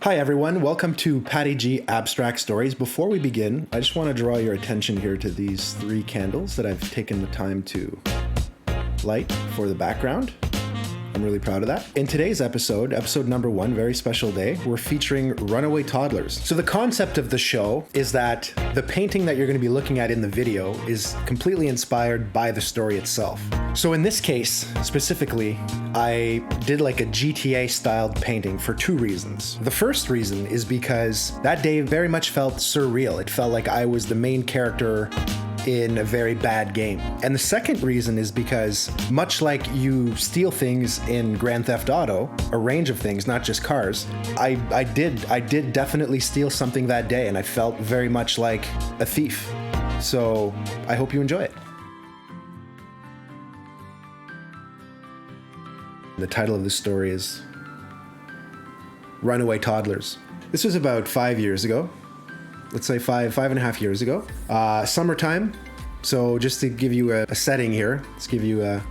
Hi everyone, welcome to Pattyg Abstract Stories. Before we begin, I just want to draw your attention here to these 3 candles that I've taken the time to light for the background. I'm really proud of that. In today's episode number 1, very special day, we're featuring Runaway Toddlers. So the concept of the show is that the painting that you're going to be looking at in the video is completely inspired by the story itself. So in this case, specifically, I did like a GTA styled painting for 2 reasons. The first reason is because that day very much felt surreal. It felt like I was the main character in a very bad game. And the second reason is because much like you steal things in Grand Theft Auto, a range of things, not just cars, I did definitely steal something that day, and I felt very much like a thief. So I hope you enjoy it. The title of the story is Runaway Toddlers. This was about 5 years ago. Let's say five and a half years ago. Summertime. So just to give you a setting here, let's give you a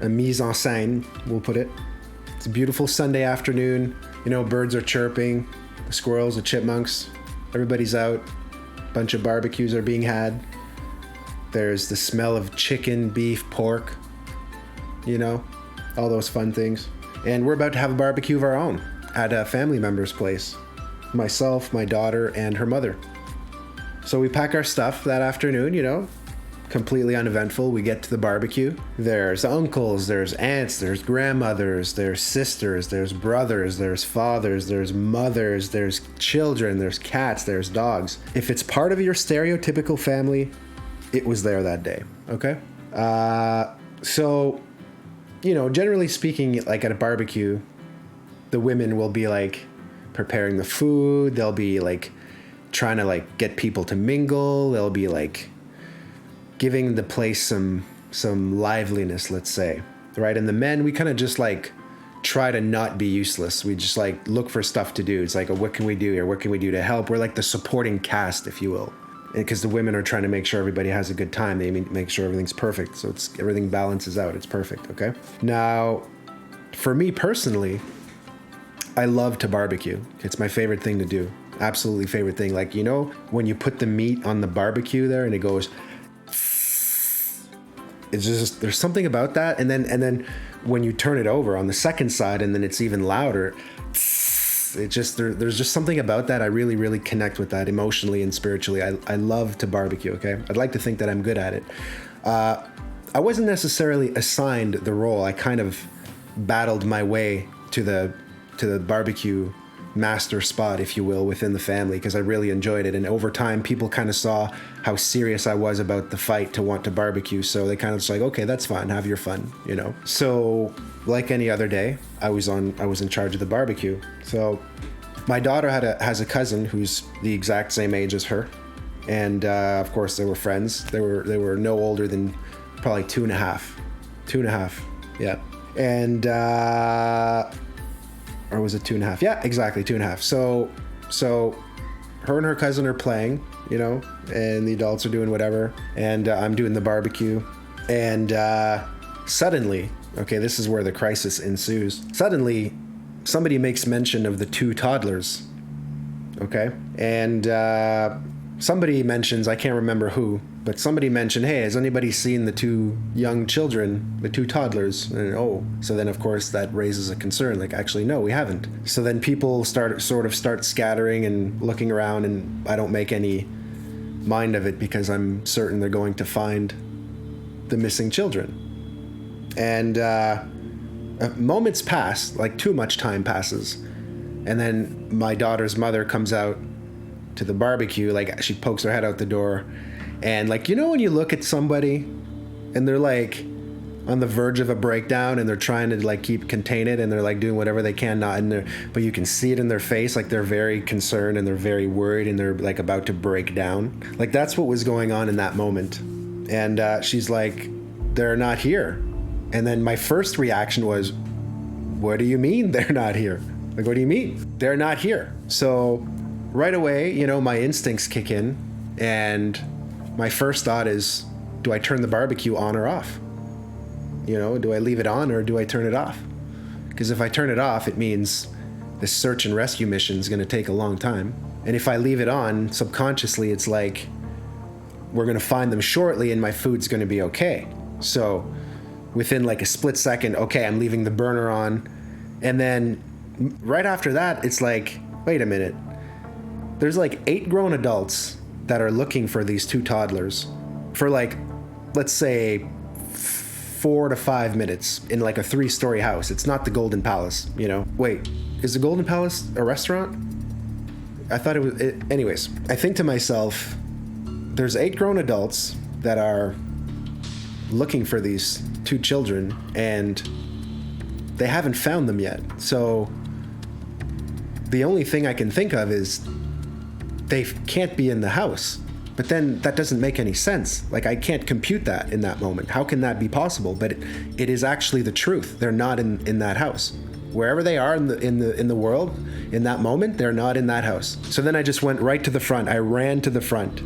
mise en scène, we'll put it. It's a beautiful Sunday afternoon. You know, birds are chirping, the squirrels, the chipmunks, everybody's out. A bunch of barbecues are being had. There's the smell of chicken, beef, pork, you know, all those fun things. And we're about to have a barbecue of our own at a family member's place. Myself, my daughter, and her mother. So we pack our stuff that afternoon, you know, completely uneventful. We get to the barbecue. There's uncles, there's aunts, there's grandmothers, there's sisters, there's brothers, there's fathers, there's mothers, there's children, there's cats, there's dogs. If it's part of your stereotypical family, it was there that day, okay? So, you know, generally speaking, like at a barbecue, the women will be like preparing the food. They'll be like trying to like get people to mingle. They'll be like giving the place some liveliness, let's say, right? And the men, we kind of just like try to not be useless. We just like look for stuff to do. It's like, what can we do here? What can we do to help? We're like the supporting cast, if you will. Because the women are trying to make sure everybody has a good time. They make sure everything's perfect. So everything balances out. It's perfect, okay? Now, for me personally, I love to barbecue. It's my favorite thing to do. Absolutely favorite thing. Like, you know, when you put the meat on the barbecue there and it goes, it's just, there's something about that. And then when you turn it over on the second side and then it's even louder, it just, there's just something about that. I really, really connect with that emotionally and spiritually. I love to barbecue, okay? I'd like to think that I'm good at it. I wasn't necessarily assigned the role. I kind of battled my way to the barbecue master spot, if you will, within the family, because I really enjoyed it. And over time, people kind of saw how serious I was about the fight to want to barbecue. So they kind of just like, okay, that's fine. Have your fun, you know? So like any other day, I was in charge of the barbecue. So my daughter has a cousin who's the exact same age as her. And of course they were friends. They were no older than probably 2.5. Yeah. And, or was it 2.5? Yeah, exactly, 2.5. So her and her cousin are playing, you know, and the adults are doing whatever, and I'm doing the barbecue. And suddenly, okay, this is where the crisis ensues. Suddenly, somebody makes mention of the 2 toddlers, okay? And somebody mentions, I can't remember who, but somebody mentioned, hey, has anybody seen the 2 young children, the 2 toddlers? And so then of course that raises a concern, like, actually, no, we haven't. So then people start scattering and looking around, and I don't make any mind of it because I'm certain they're going to find the missing children. And moments pass, like too much time passes. And then my daughter's mother comes out to the barbecue, like she pokes her head out the door, and like, you know, when you look at somebody and they're like on the verge of a breakdown and they're trying to like contain it, and they're like doing whatever they can not, but you can see it in their face, like they're very concerned and they're very worried and they're like about to break down. Like that's what was going on in that moment. And she's like, they're not here. And then my first reaction was, what do you mean they're not here? Like, what do you mean they're not here? So right away, you know, my instincts kick in, and my first thought is, do I turn the barbecue on or off? You know, do I leave it on or do I turn it off? Because if I turn it off, it means this search and rescue mission is going to take a long time. And if I leave it on, subconsciously, it's like, we're going to find them shortly and my food's going to be okay. So within like a split second, okay, I'm leaving the burner on. And then right after that, it's like, wait a minute. There's like 8 grown adults that are looking for these 2 toddlers for like, let's say 4 to 5 minutes in like a 3-story house. It's not the Golden Palace, you know? Wait, is the Golden Palace a restaurant? I thought it was, anyways, I think to myself, there's 8 grown adults that are looking for these 2 children and they haven't found them yet. So the only thing I can think of is they can't be in the house. But then that doesn't make any sense. Like, I can't compute that in that moment. How can that be possible? But it is actually the truth. They're not in that house. Wherever they are in the world, in that moment, they're not in that house. So then I just went right to the front. I ran to the front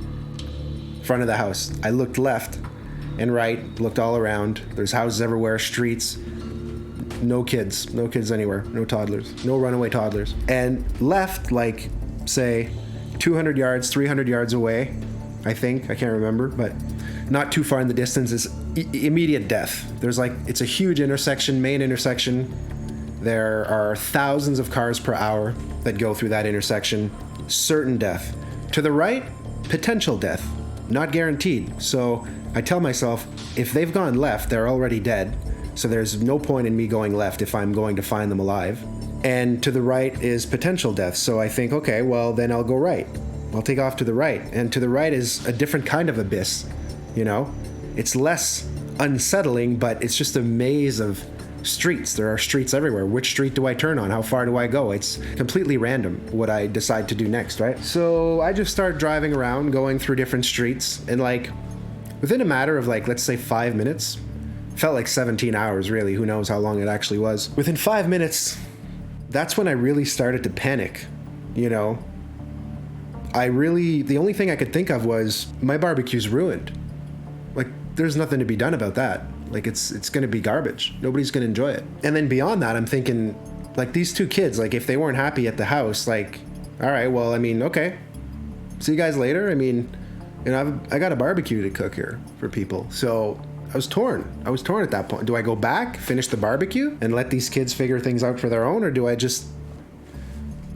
of the house. I looked left and right, looked all around. There's houses everywhere, streets. No kids anywhere. No toddlers. No runaway toddlers. And left, like, say, 200 yards, 300 yards away, I think. I can't remember, but not too far in the distance is immediate death. There's like, it's a huge intersection, main intersection. There are thousands of cars per hour that go through that intersection. Certain death. To the right, potential death. Not guaranteed. So I tell myself, if they've gone left, they're already dead. So there's no point in me going left if I'm going to find them alive. And to the right is potential death. So I think, okay, well, then I'll go right. I'll take off to the right. And to the right is a different kind of abyss, you know? It's less unsettling, but it's just a maze of streets. There are streets everywhere. Which street do I turn on? How far do I go? It's completely random what I decide to do next, right? So I just start driving around, going through different streets, and like, within a matter of like, let's say 5 minutes, felt like 17 hours, really. Who knows how long it actually was. Within 5 minutes, that's when I really started to panic, you know? The only thing I could think of was, my barbecue's ruined. Like, there's nothing to be done about that. Like, it's gonna be garbage. Nobody's gonna enjoy it. And then beyond that, I'm thinking, like, these 2 kids, like, if they weren't happy at the house, like, all right, well, I mean, okay. See you guys later. I mean, you know, I got a barbecue to cook here for people. So I was torn at that point. Do I go back, finish the barbecue, and let these kids figure things out for their own, or do I just,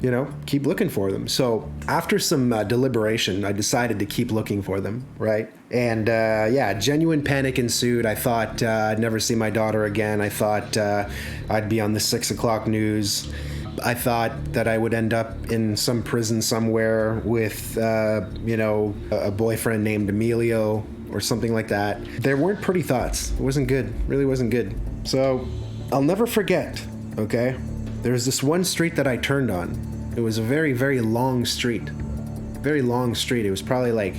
you know, keep looking for them? So after some deliberation, I decided to keep looking for them, right? And genuine panic ensued. I thought I'd never see my daughter again. I thought I'd be on the 6 o'clock news. I thought that I would end up in some prison somewhere with, a boyfriend named Emilio or something like that. There weren't pretty thoughts. It wasn't good. Really wasn't good. So I'll never forget, okay? There was this one street that I turned on. It was a very, very long street. Very long street. It was probably like,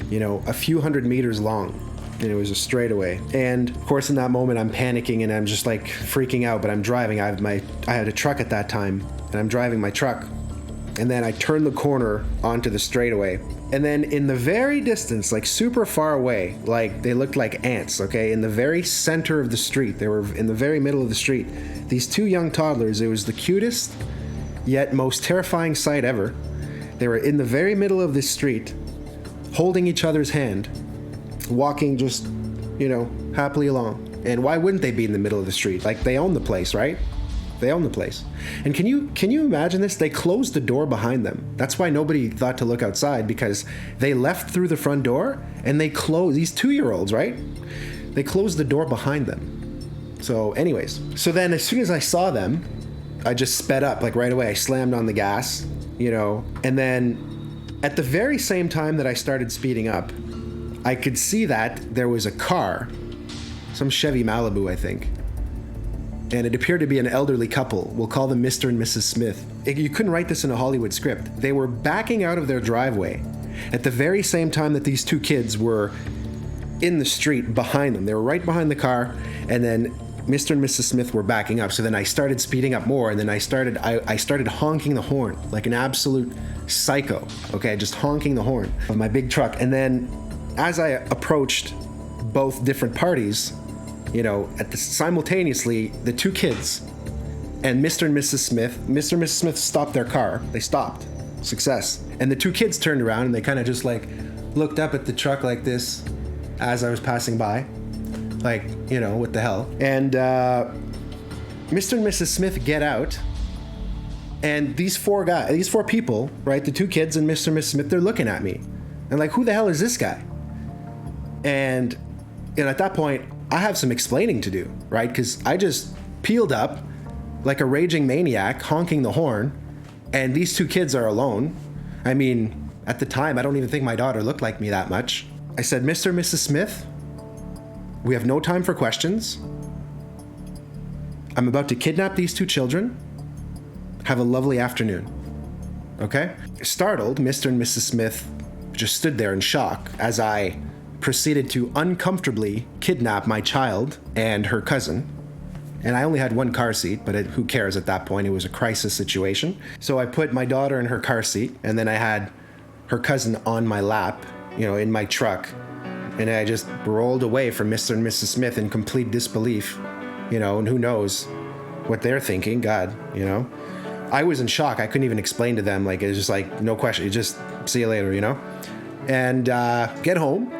you know, a few hundred meters long. And it was a straightaway. And of course, in that moment, I'm panicking and I'm just like freaking out, but I'm driving. I had a truck at that time, and I'm driving my truck. And then I turn the corner onto the straightaway. And then in the very distance, like super far away, like they looked like ants, okay? In the very center of the street, they were in the very middle of the street. These 2 young toddlers, it was the cutest, yet most terrifying sight ever. They were in the very middle of this street, holding each other's hand, walking just, you know, happily along. And why wouldn't they be in the middle of the street? Like, they own the place, right? They own the place. And can you imagine this? They closed the door behind them. That's why nobody thought to look outside, because they left through the front door and they closed, these 2-year-olds, right? They closed the door behind them. So anyways, so then as soon as I saw them, I just sped up, like right away. I slammed on the gas, you know, and then at the very same time that I started speeding up, I could see that there was a car, some Chevy Malibu, I think. And it appeared to be an elderly couple. We'll call them Mr. and Mrs. Smith. You couldn't write this in a Hollywood script. They were backing out of their driveway at the very same time that these 2 kids were in the street behind them. They were right behind the car, and then Mr. and Mrs. Smith were backing up. So then I started speeding up more, and then I started honking the horn like an absolute psycho, okay? Just honking the horn of my big truck. And then as I approached both different parties, you know, simultaneously, the 2 kids And Mr. and Mrs. Smith stopped their car. They stopped. Success. And the two kids turned around and they kind of just like looked up at the truck like this as I was passing by. Like, you know, what the hell? And Mr. and Mrs. Smith get out. And these four people, right? The two kids and Mr. and Mrs. Smith, they're looking at me. And like, who the hell is this guy? And at that point, I have some explaining to do, right? Because I just peeled up like a raging maniac, honking the horn, and these two kids are alone. I mean, at the time, I don't even think my daughter looked like me that much. I said, Mr. and Mrs. Smith, we have no time for questions. I'm about to kidnap these two children. Have a lovely afternoon. Okay? Startled, Mr. and Mrs. Smith just stood there in shock as I proceeded to uncomfortably kidnap my child and her cousin. And I only had one car seat, but who cares at that point? It was a crisis situation. So I put my daughter in her car seat, and then I had her cousin on my lap, you know, in my truck. And I just rolled away from Mr. and Mrs. Smith in complete disbelief, you know, and who knows what they're thinking, God, you know. I was in shock. I couldn't even explain to them. Like, it was just like, no question. You just see you later, you know. And get home.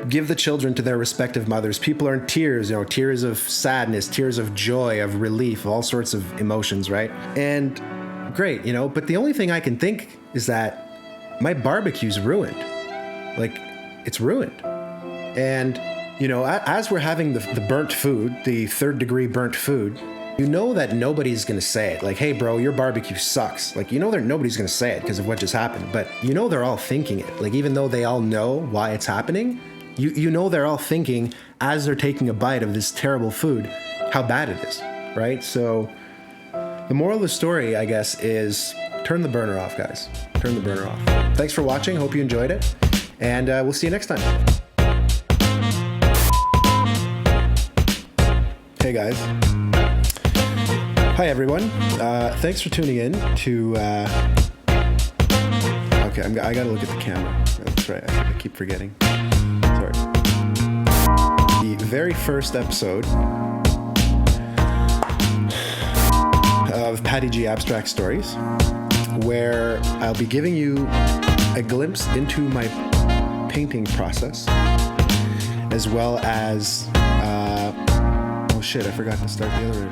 Give the children to their respective mothers. People are in tears, you know, tears of sadness, tears of joy, of relief, all sorts of emotions, right? And great, you know, but the only thing I can think is that my barbecue's ruined. Like, it's ruined. And, you know, as we're having the burnt food, the third-degree burnt food, you know that nobody's going to say it. Like, hey, bro, your barbecue sucks. Like, you know nobody's going to say it because of what just happened. But you know they're all thinking it. Like, even though they all know why it's happening, you know they're all thinking as they're taking a bite of this terrible food how bad it is, right? So the moral of the story, I guess, is turn the burner off, guys. Turn the burner off. Thanks for watching. Hope you enjoyed it. And we'll see you next time. Hey, guys. Hi, everyone. Thanks for tuning in to... Okay, I got to look at the camera. That's right. I keep forgetting. Sorry. The very first episode of Pattyg Abstract Stories, where I'll be giving you a glimpse into my painting process, as well as... oh shit, I forgot to start the other